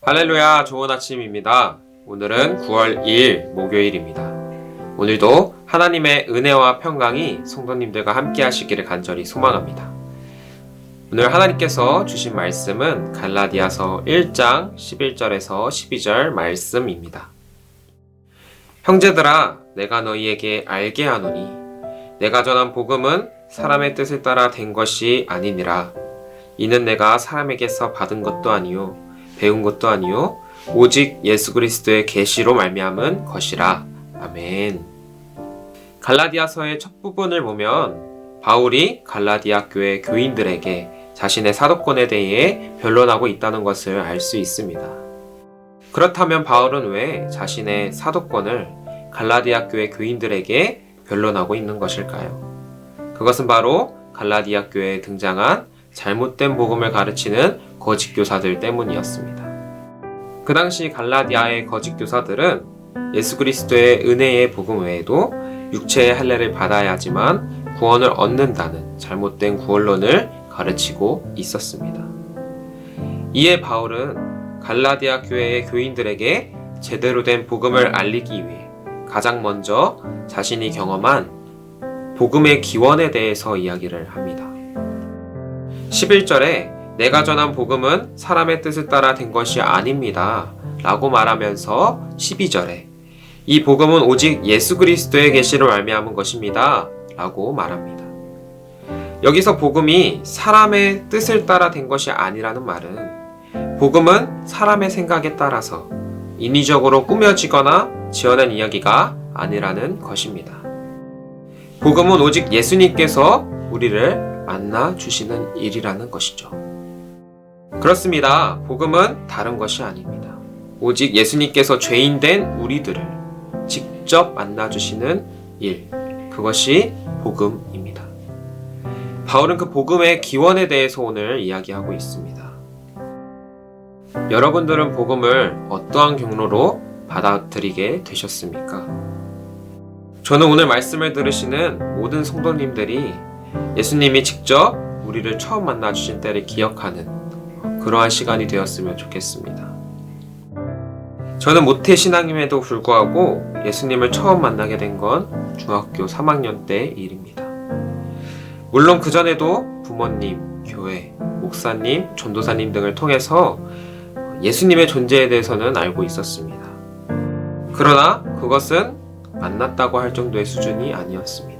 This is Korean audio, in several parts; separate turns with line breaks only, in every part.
할렐루야, 좋은 아침입니다. 오늘은 9월 2일 목요일입니다. 오늘도 하나님의 은혜와 평강이 성도님들과 함께 하시기를 간절히 소망합니다. 오늘 하나님께서 주신 말씀은 갈라디아서 1장 11절에서 12절 말씀입니다. 형제들아, 내가 너희에게 알게 하노니 내가 전한 복음은 사람의 뜻을 따라 된 것이 아니니라. 이는 내가 사람에게서 받은 것도 아니요 배운 것도 아니요 오직 예수 그리스도의 계시로 말미암은 것이라. 아멘. 갈라디아서의 첫 부분을 보면 바울이 갈라디아 교회 교인들에게 자신의 사도권에 대해 변론하고 있다는 것을 알 수 있습니다. 그렇다면 바울은 왜 자신의 사도권을 갈라디아 교회 교인들에게 변론하고 있는 것일까요? 그것은 바로 갈라디아 교회에 등장한 잘못된 복음을 가르치는 거짓 교사들 때문이었습니다. 그 당시 갈라디아의 거짓 교사들은 예수 그리스도의 은혜의 복음 외에도 육체의 할례를 받아야 하지만 구원을 얻는다는 잘못된 구원론을 가르치고 있었습니다. 이에 바울은 갈라디아 교회의 교인들에게 제대로 된 복음을 알리기 위해 가장 먼저 자신이 경험한 복음의 기원에 대해서 이야기를 합니다. 11절에 내가 전한 복음은 사람의 뜻을 따라 된 것이 아닙니다 라고 말하면서 12절에 이 복음은 오직 예수 그리스도의 계시로 말미암은 것입니다 라고 말합니다. 여기서 복음이 사람의 뜻을 따라 된 것이 아니라는 말은 복음은 사람의 생각에 따라서 인위적으로 꾸며지거나 지어낸 이야기가 아니라는 것입니다. 복음은 오직 예수님께서 우리를 만나 주시는 일이라는 것이죠. 그렇습니다. 복음은 다른 것이 아닙니다. 오직 예수님께서 죄인 된 우리들을 직접 만나 주시는 일, 그것이 복음입니다. 바울은 그 복음의 기원에 대해서 오늘 이야기하고 있습니다. 여러분들은 복음을 어떠한 경로로 받아들이게 되셨습니까? 저는 오늘 말씀을 들으시는 모든 성도님들이 예수님이 직접 우리를 처음 만나주신 때를 기억하는 그러한 시간이 되었으면 좋겠습니다. 저는 모태신앙임에도 불구하고 예수님을 처음 만나게 된 건 중학교 3학년 때의 일입니다. 물론 그전에도 부모님, 교회, 목사님, 전도사님 등을 통해서 예수님의 존재에 대해서는 알고 있었습니다. 그러나 그것은 만났다고 할 정도의 수준이 아니었습니다.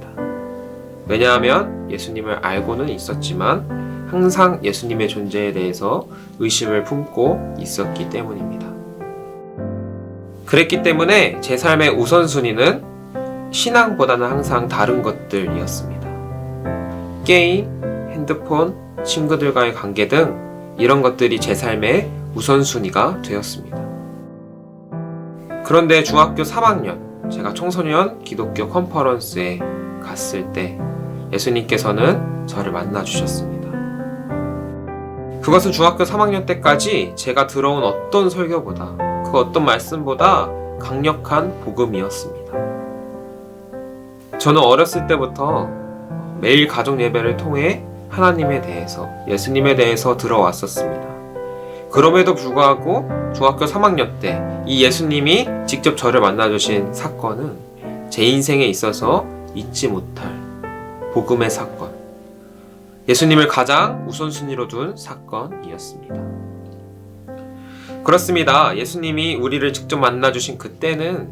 왜냐하면 예수님을 알고는 있었지만 항상 예수님의 존재에 대해서 의심을 품고 있었기 때문입니다. 그랬기 때문에 제 삶의 우선순위는 신앙보다는 항상 다른 것들이었습니다. 게임, 핸드폰, 친구들과의 관계 등 이런 것들이 제 삶의 우선순위가 되었습니다. 그런데 중학교 3학년 제가 청소년 기독교 컨퍼런스에 갔을 때 예수님께서는 저를 만나주셨습니다. 그것은 중학교 3학년 때까지 제가 들어온 어떤 설교보다 그 어떤 말씀보다 강력한 복음이었습니다. 저는 어렸을 때부터 매일 가족 예배를 통해 하나님에 대해서, 예수님에 대해서 들어왔었습니다. 그럼에도 불구하고 중학교 3학년 때 이 예수님이 직접 저를 만나주신 사건은 제 인생에 있어서 잊지 못할 복음의 사건, 예수님을 가장 우선순위로 둔 사건이었습니다. 그렇습니다. 예수님이 우리를 직접 만나주신 그때는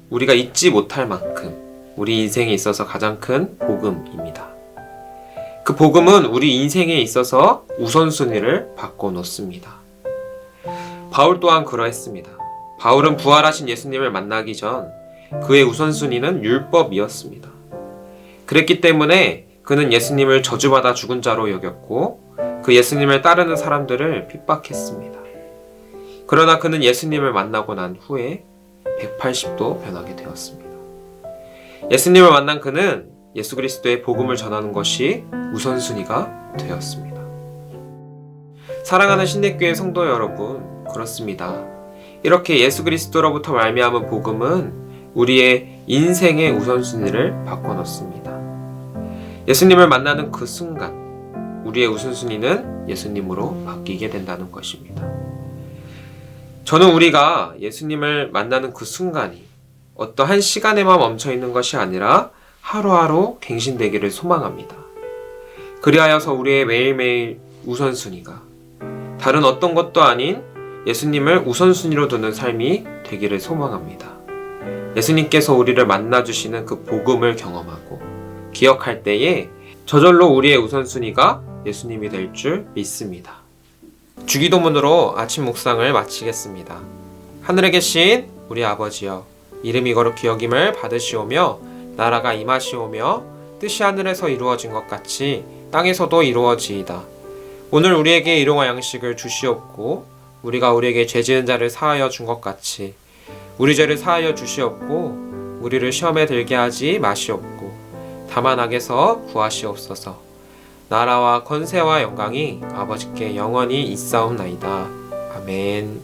우리가 잊지 못할 만큼 우리 인생에 있어서 가장 큰 복음입니다. 그 복음은 우리 인생에 있어서 우선순위를 바꿔놓습니다. 바울 또한 그러했습니다. 바울은 부활하신 예수님을 만나기 전 그의 우선순위는 율법이었습니다. 그랬기 때문에 그는 예수님을 저주받아 죽은 자로 여겼고 그 예수님을 따르는 사람들을 핍박했습니다. 그러나 그는 예수님을 만나고 난 후에 180도 변하게 되었습니다. 예수님을 만난 그는 예수 그리스도의 복음을 전하는 것이 우선순위가 되었습니다. 사랑하는 신내교회 성도 여러분, 그렇습니다. 이렇게 예수 그리스도로부터 말미암은 복음은 우리의 인생의 우선순위를 바꿔놓습니다. 예수님을 만나는 그 순간 우리의 우선순위는 예수님으로 바뀌게 된다는 것입니다. 저는 우리가 예수님을 만나는 그 순간이 어떠한 시간에만 멈춰 있는 것이 아니라 하루하루 갱신되기를 소망합니다. 그리하여서 우리의 매일매일 우선순위가 다른 어떤 것도 아닌 예수님을 우선순위로 두는 삶이 되기를 소망합니다. 예수님께서 우리를 만나주시는 그 복음을 경험하고 기억할 때에 저절로 우리의 우선순위가 예수님이 될 줄 믿습니다. 주기도문으로 아침 묵상을 마치겠습니다. 하늘에 계신 우리 아버지여, 이름이 거룩히 여김을 받으시오며 나라가 임하시오며 뜻이 하늘에서 이루어진 것 같이 땅에서도 이루어지이다. 오늘 우리에게 일용할 양식을 주시옵고 우리가 우리에게 죄 지은 자를 사하여 준 것 같이 우리 죄를 사하여 주시옵고 우리를 시험에 들게 하지 마시옵고 다만 악에서 구하시옵소서. 나라와 권세와 영광이 아버지께 영원히 있사옵나이다. 아멘.